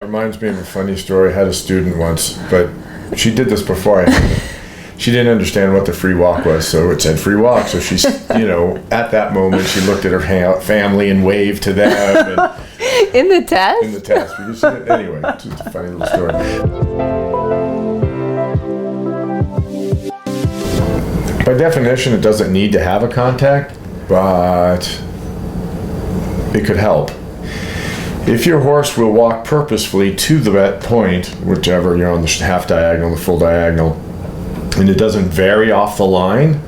Reminds me of a funny story. I had a student once, but she did this before she didn't understand what the free walk was, so it said free walk. So she's, at that moment, she looked at her family and waved to them. And in the test? In the test. Because anyway, it's just a funny little story. By definition, it doesn't need to have a contact, but it could help. If your horse will walk purposefully to that point, whichever you're on the half diagonal, the full diagonal, and it doesn't vary off the line,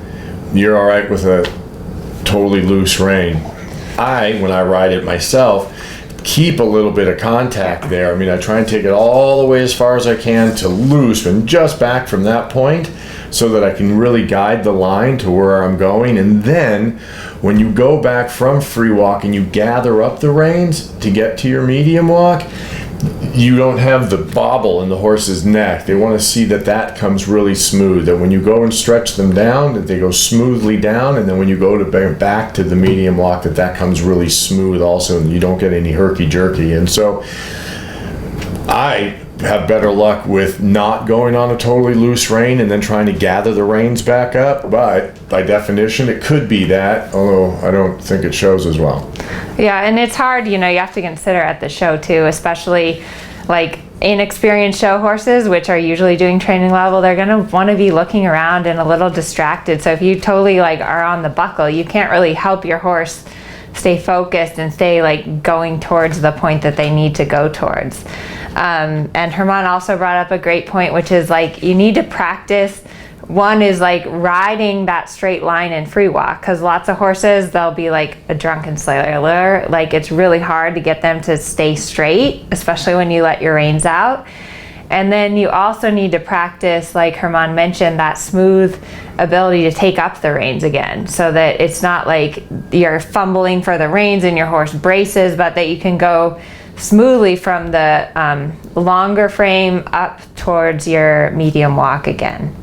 you're all right with a totally loose rein. When I ride it myself, keep a little bit of contact there. I mean, I try and take it all the way as far as I can to loose and just back from that point so that I can really guide the line to where I'm going. And then when you go back from free walk and you gather up the reins to get to your medium walk, you don't have the bobble in the horse's neck. They want to see that comes really smooth, that when you go and stretch them down, that they go smoothly down, and then when you go to back to the medium walk, that comes really smooth also, and you don't get any herky-jerky. And so I have better luck with not going on a totally loose rein and then trying to gather the reins back up, but by definition it could be that, although I don't think it shows as well. Yeah, and it's hard, you have to consider at the show too, especially like inexperienced show horses, which are usually doing training level. They're going to want to be looking around and a little distracted. So if you totally are on the buckle, you can't really help your horse stay focused and stay going towards the point that they need to go towards. And Herman also brought up a great point, which is you need to practice. One is riding that straight line in free walk, because lots of horses, they'll be like a drunken sailor. It's really hard to get them to stay straight, especially when you let your reins out. And then you also need to practice, like Herman mentioned, that smooth ability to take up the reins again, so that it's not like you're fumbling for the reins and your horse braces, but that you can go smoothly from the longer frame up towards your medium walk again.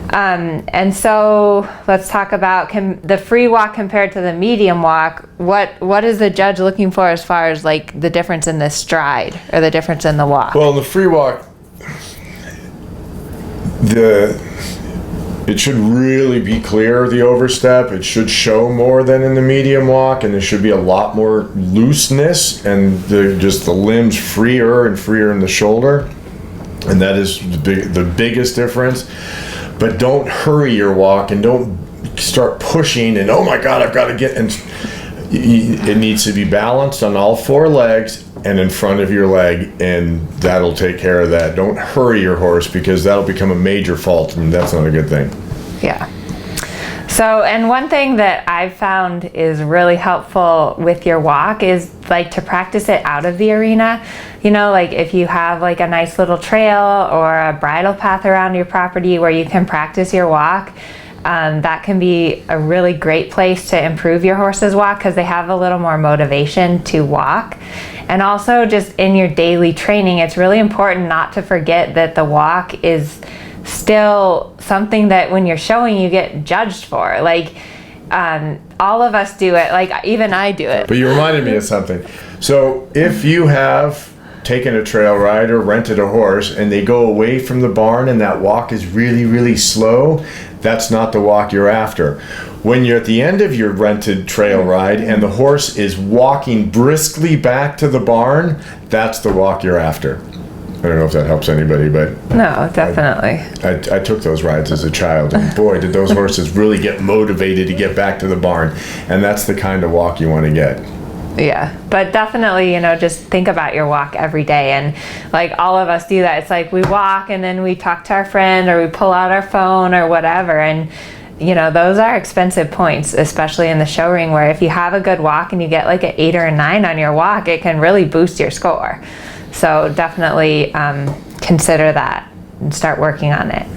And so let's talk about the free walk compared to the medium walk. What is the judge looking for as far as the difference in the stride or the difference in the walk? Well, in the free walk, it should really be clear, the overstep. It should show more than in the medium walk, and there should be a lot more looseness and just the limbs freer and freer in the shoulder. And that is the biggest difference. But don't hurry your walk and don't start pushing and, oh my God, I've got to get, and it needs to be balanced on all four legs and in front of your leg, and that'll take care of that. Don't hurry your horse, because that'll become a major fault, and that's not a good thing. Yeah. So, and one thing that I've found is really helpful with your walk is to practice it out of the arena. If you have a nice little trail or a bridle path around your property where you can practice your walk, that can be a really great place to improve your horse's walk, because they have a little more motivation to walk. And also just in your daily training, it's really important not to forget that the walk is still something that when you're showing, you get judged for. All of us do it, even I do it. But you reminded me of something. So if you have taken a trail ride or rented a horse and they go away from the barn and that walk is really, really slow, that's not the walk you're after. When you're at the end of your rented trail ride and the horse is walking briskly back to the barn, that's the walk you're after. I don't know if that helps anybody, but... No, definitely. I took those rides as a child, and boy, did those horses really get motivated to get back to the barn. And that's the kind of walk you want to get. Yeah, but definitely, just think about your walk every day. And all of us do that. It's we walk and then we talk to our friend or we pull out our phone or whatever. And, those are expensive points, especially in the show ring, where if you have a good walk and you get an 8 or a 9 on your walk, it can really boost your score. So definitely consider that and start working on it.